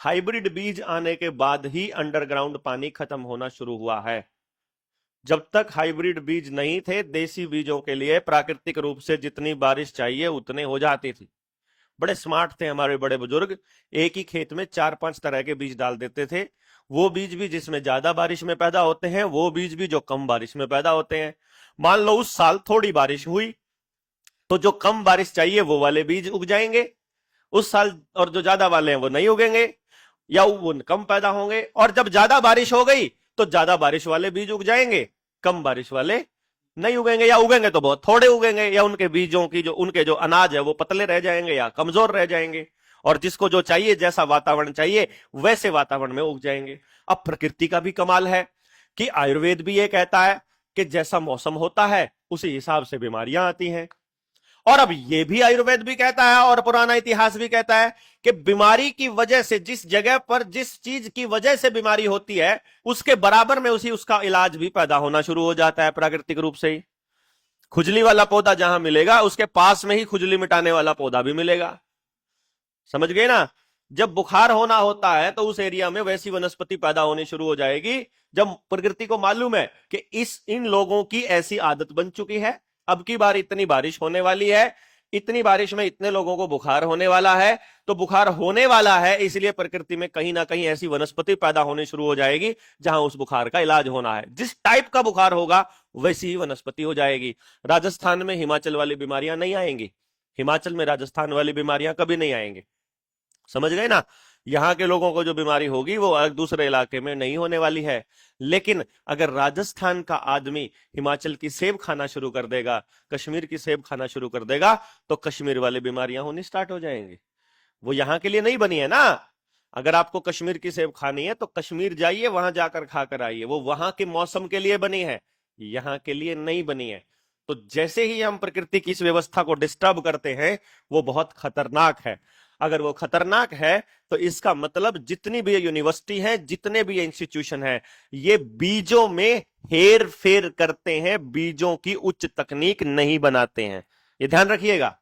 Hybrid बीज आने के बाद ही अंडरग्राउंड पानी खत्म होना शुरू हुआ है। जब तक हाइब्रिड बीज नहीं थे, देसी बीजों के लिए प्राकृतिक रूप से जितनी बारिश चाहिए उतने हो जाती थी। बड़े स्मार्ट थे हमारे बड़े बुजुर्ग, एक ही खेत में 4-5 तरह के बीज डाल देते थे। वो बीज भी जिसमें ज्यादा बारिश में पैदा होते हैं, वो बीज भी जो कम बारिश में पैदा होते हैं। मान लो उस साल थोड़ी बारिश हुई तो जो कम बारिश चाहिए वो वाले बीज उग जाएंगे उस साल, और जो ज्यादा वाले हैं वो नहीं उगेंगे या वो कम पैदा होंगे। और जब ज्यादा बारिश हो गई तो ज्यादा बारिश वाले बीज उग जाएंगे, कम बारिश वाले नहीं उगेंगे, या उगेंगे तो बहुत थोड़े उगेंगे, या उनके बीजों की जो उनके जो अनाज है वो पतले रह जाएंगे या कमजोर रह जाएंगे। और जिसको जो चाहिए, जैसा वातावरण चाहिए वैसे वातावरण में उग जाएंगे। अब प्रकृति का भी कमाल है कि आयुर्वेद भी ये कहता है कि जैसा मौसम होता है उसी हिसाब से बीमारियां आती हैं। और अब ये भी आयुर्वेद भी कहता है और पुराना इतिहास भी कहता है कि बीमारी की वजह से, जिस जगह पर जिस चीज की वजह से बीमारी होती है, उसके बराबर में उसका इलाज भी पैदा होना शुरू हो जाता है प्राकृतिक रूप से ही। खुजली वाला पौधा जहां मिलेगा उसके पास में ही खुजली मिटाने वाला पौधा भी मिलेगा। समझ गए ना? जब बुखार होना होता है तो उस एरिया में वैसी वनस्पति पैदा होनी शुरू हो जाएगी। जब प्रकृति को मालूम है कि इन लोगों की ऐसी आदत बन चुकी है, अब की बार इतनी बारिश होने वाली है, इतनी बारिश में इतने लोगों को बुखार होने वाला है, तो बुखार होने वाला है इसलिए प्रकृति में कहीं ना कहीं ऐसी वनस्पति पैदा होनी शुरू हो जाएगी जहां उस बुखार का इलाज होना है। जिस टाइप का बुखार होगा वैसी ही वनस्पति हो जाएगी। राजस्थान में हिमाचल वाली बीमारियां नहीं आएंगी, हिमाचल में राजस्थान वाली बीमारियां कभी नहीं आएंगी। समझ गए ना? यहां के लोगों को जो बीमारी होगी वो दूसरे इलाके में नहीं होने वाली है। लेकिन अगर राजस्थान का आदमी हिमाचल की सेब खाना शुरू कर देगा, कश्मीर की सेब खाना शुरू कर देगा, तो कश्मीर वाली बीमारियां होनी स्टार्ट हो जाएंगी। वो यहां के लिए नहीं बनी है ना। अगर आपको कश्मीर की सेब खानी है तो कश्मीर जाइए, वहां जाकर खाकर आइए। वो वहां के मौसम के लिए बनी है, यहां के लिए नहीं बनी है। तो जैसे ही हम प्रकृति की इस व्यवस्था को डिस्टर्ब करते हैं वो बहुत खतरनाक है। अगर वो खतरनाक है तो इसका मतलब जितनी भी यूनिवर्सिटी है, जितने भी इंस्टीट्यूशन है, ये बीजों में हेर फेर करते हैं, बीजों की उच्च तकनीक नहीं बनाते हैं। ये ध्यान रखिएगा।